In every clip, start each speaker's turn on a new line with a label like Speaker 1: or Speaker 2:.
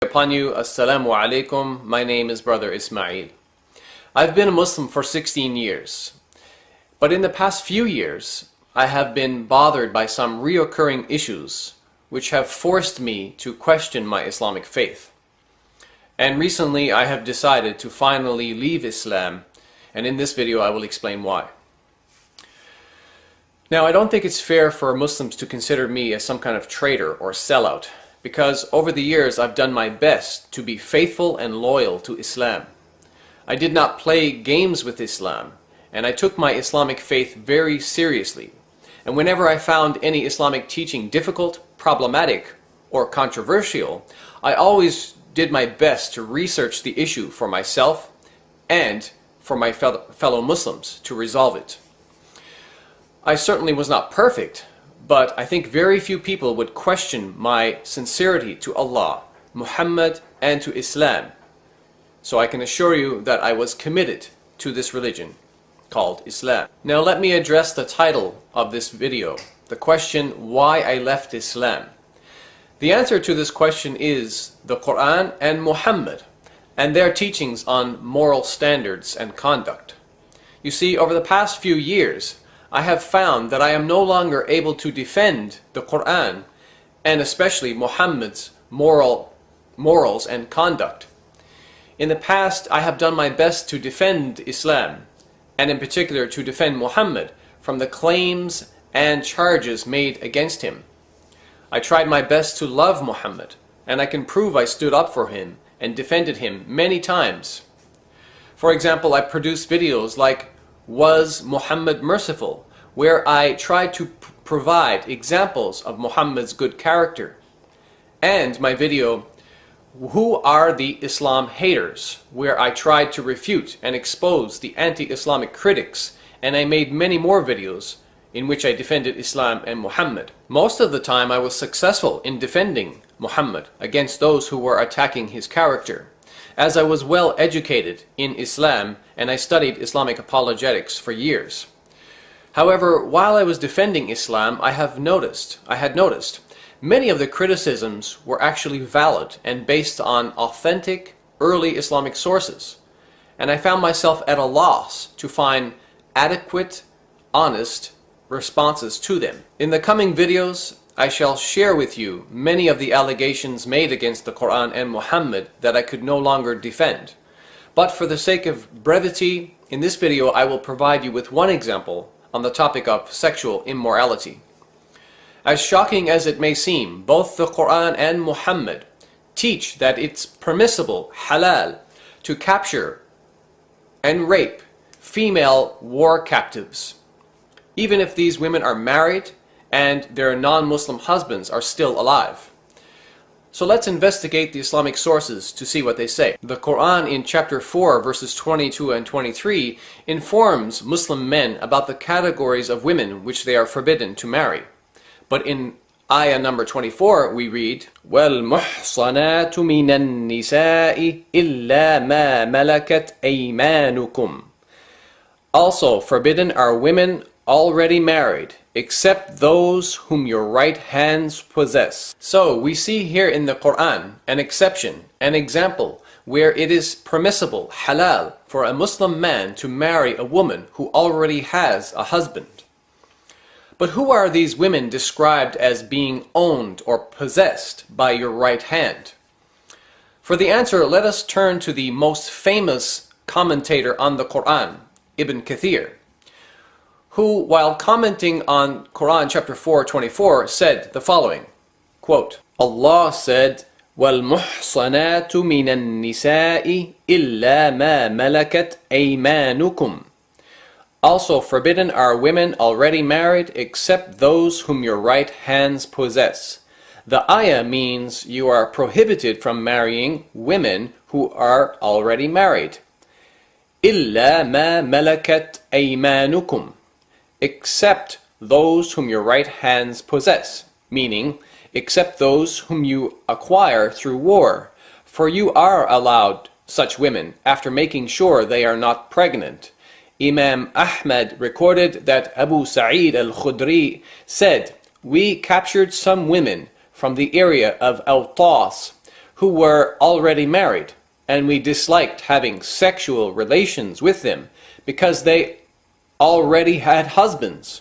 Speaker 1: Upon you, Assalamu alaikum. My name is Brother Ismail. I've been a Muslim for 16 years, but in the past few years, I have been bothered by some reoccurring issues which have forced me to question my Islamic faith. And recently I have decided to finally leave Islam, and in this video I will explain why. Now, I don't think it's fair for Muslims to consider me as some kind of traitor or sellout, because over the years I've done my best to be faithful and loyal to Islam. I did not play games with Islam, and I took my Islamic faith very seriously. And whenever I found any Islamic teaching difficult, problematic, or controversial, I always did my best to research the issue for myself and for my fellow Muslims to resolve it. I certainly was not perfect, but I think very few people would question my sincerity to Allah, Muhammad, and to Islam. So I can assure you that I was committed to this religion called Islam. Now let me address the title of this video, the question, why I left Islam. The answer to this question is the Quran and Muhammad and their teachings on moral standards and conduct. You see, over the past few years, I have found that I am no longer able to defend the Quran and especially Muhammad's morals and conduct. In the past, I have done my best to defend Islam, and in particular to defend Muhammad from the claims and charges made against him. I tried my best to love Muhammad, and I can prove I stood up for him and defended him many times. For example, I produced videos like Was Muhammad Merciful?, where I tried to provide examples of Muhammad's good character, and my video Who are the Islam Haters?, where I tried to refute and expose the anti-Islamic critics, and I made many more videos in which I defended Islam and Muhammad. Most of the time I was successful in defending Muhammad against those who were attacking his character, as I was well educated in Islam and I studied Islamic apologetics for years. However, while I was defending Islam, I had noticed many of the criticisms were actually valid and based on authentic early Islamic sources, and I found myself at a loss to find adequate, honest responses to them. In the coming videos, I shall share with you many of the allegations made against the Quran and Muhammad that I could no longer defend. But for the sake of brevity, in this video I will provide you with one example on the topic of sexual immorality. As shocking as it may seem, both the Quran and Muhammad teach that it's permissible, halal, to capture and rape female war captives, even if these women are married and their non-Muslim husbands are still alive. So let's investigate the Islamic sources to see what they say. The Quran in chapter 4 verses 22 and 23 informs Muslim men about the categories of women which they are forbidden to marry. But in ayah number 24 we read, وَالْمُحْصَنَاتُ مِنَ النِّسَاءِ إِلَّا مَا مَلَكَتْ أَيْمَانُكُمْ. Also forbidden are women already married, except those whom your right hands possess. So we see here in the Quran an exception, an example where it is permissible, halal, for a Muslim man to marry a woman who already has a husband. But who are these women described as being owned or possessed by your right hand? For the answer, let us turn to the most famous commentator on the Quran, Ibn Kathir, who, while commenting on Quran chapter 4:24, said the following, quote, Allah said, وَالْمُحْصَنَاتُ مِنَ النِّسَاءِ إِلَّا مَا مَلَكَتْ أَيْمَانُكُمْ. Also forbidden are women already married except those whom your right hands possess. The ayah means you are prohibited from marrying women who are already married. إِلَّا مَا مَلَكَتْ أَيْمَانُكُمْ. Except those whom your right hands possess, meaning except those whom you acquire through war, for you are allowed such women after making sure they are not pregnant. Imam Ahmad recorded that Abu Sa'id al-Khudri said, "We captured some women from the area of Awtas who were already married, and we disliked having sexual relations with them because they already had husbands.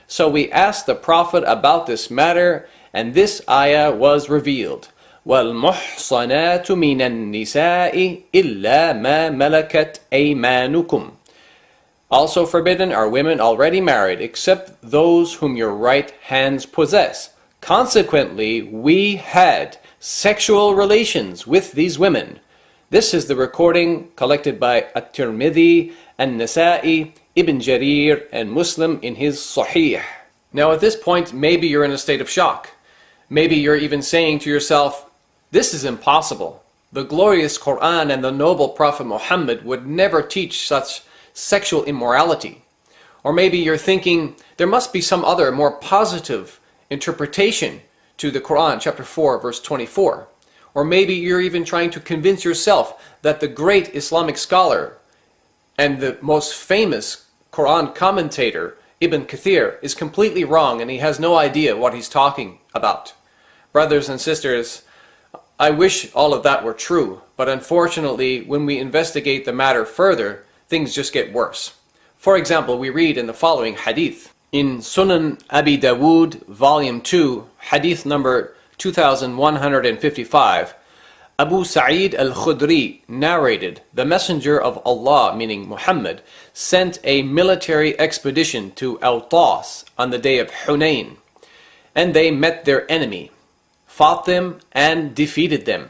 Speaker 1: So we asked the Prophet about this matter, and this ayah was revealed. وَالْمُحْصَنَاتُ مِنَ النِّسَاءِ إِلَّا مَا مَلَكَتْ أَيْمَانُكُمْ. Also forbidden are women already married, except those whom your right hands possess. Consequently, we had sexual relations with these women. This is the recording collected by At-Tirmidhi, An-Nasa'i, Ibn Jarir, and Muslim in his Sahih. Now at this point, maybe you're in a state of shock. Maybe you're even saying to yourself, this is impossible. The glorious Quran and the noble Prophet Muhammad would never teach such sexual immorality. Or maybe you're thinking, there must be some other more positive interpretation to the Quran, chapter 4, verse 24. Or maybe you're even trying to convince yourself that the great Islamic scholar and the most famous Quran commentator, Ibn Kathir, is completely wrong and he has no idea what he's talking about. Brothers and sisters, I wish all of that were true, but unfortunately, when we investigate the matter further, things just get worse. For example, we read in the following hadith. In Sunan Abi Dawood, volume 2, hadith number 2155, Abu Sa'id al-Khudri narrated, the Messenger of Allah, meaning Muhammad, sent a military expedition to Awtas on the day of Hunayn, and they met their enemy, fought them, and defeated them.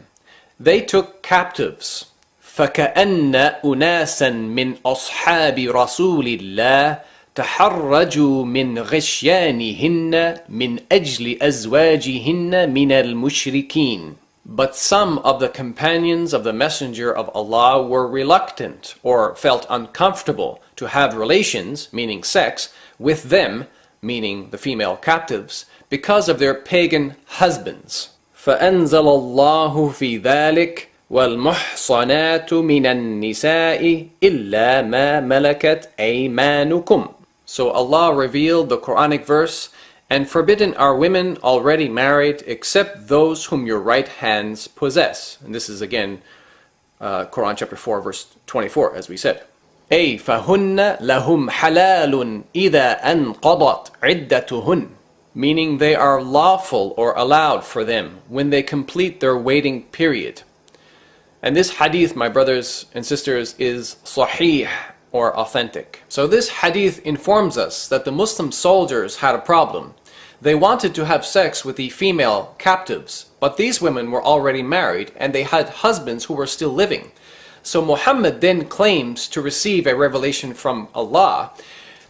Speaker 1: They took captives. فَكَأَنَّ أُنَاسًا مِّنْ أَصْحَابِ رَسُولِ اللَّهِ تحرجوا من غشيانهن من أجل أزواجهن من المشركين. But some of the companions of the Messenger of Allah were reluctant or felt uncomfortable to have relations, meaning sex, with them, meaning the female captives, because of their pagan husbands. فأنزل الله في ذلك والمحصنات من النساء إلا ما ملكت أيمانكم. So Allah revealed the Quranic verse, and forbidden are women already married except those whom your right hands possess. And this is again Quran chapter 4 verse 24, as we said. أي فهن لهم حلال إذا أنقضت عدتهن, meaning they are lawful or allowed for them when they complete their waiting period. And this hadith, my brothers and sisters, is sahih, or authentic. So this hadith informs us that the Muslim soldiers had a problem. They wanted to have sex with the female captives, but these women were already married and they had husbands who were still living. So Muhammad then claims to receive a revelation from Allah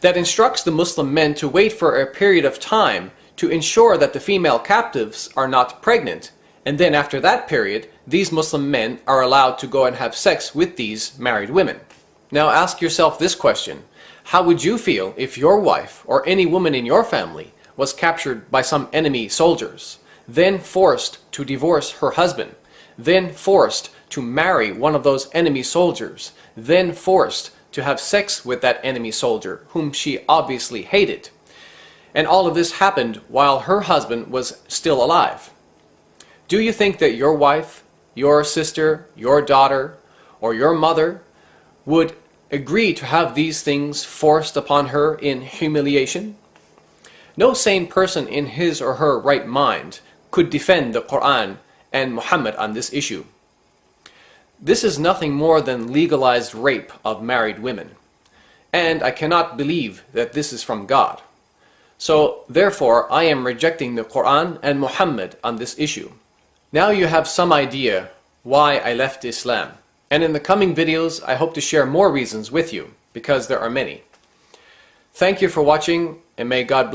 Speaker 1: that instructs the Muslim men to wait for a period of time to ensure that the female captives are not pregnant, and then after that period, these Muslim men are allowed to go and have sex with these married women. Now ask yourself this question: how would you feel if your wife or any woman in your family was captured by some enemy soldiers, then forced to divorce her husband, then forced to marry one of those enemy soldiers, then forced to have sex with that enemy soldier whom she obviously hated? And all of this happened while her husband was still alive. Do you think that your wife, your sister, your daughter, or your mother would agree to have these things forced upon her in humiliation? No sane person in his or her right mind could defend the Quran and Muhammad on this issue. This is nothing more than legalized rape of married women, and I cannot believe that this is from God. So therefore I am rejecting the Quran and Muhammad on this issue. Now you have some idea why I left Islam. And in the coming videos, I hope to share more reasons with you, because there are many. Thank you for watching, and may God bless.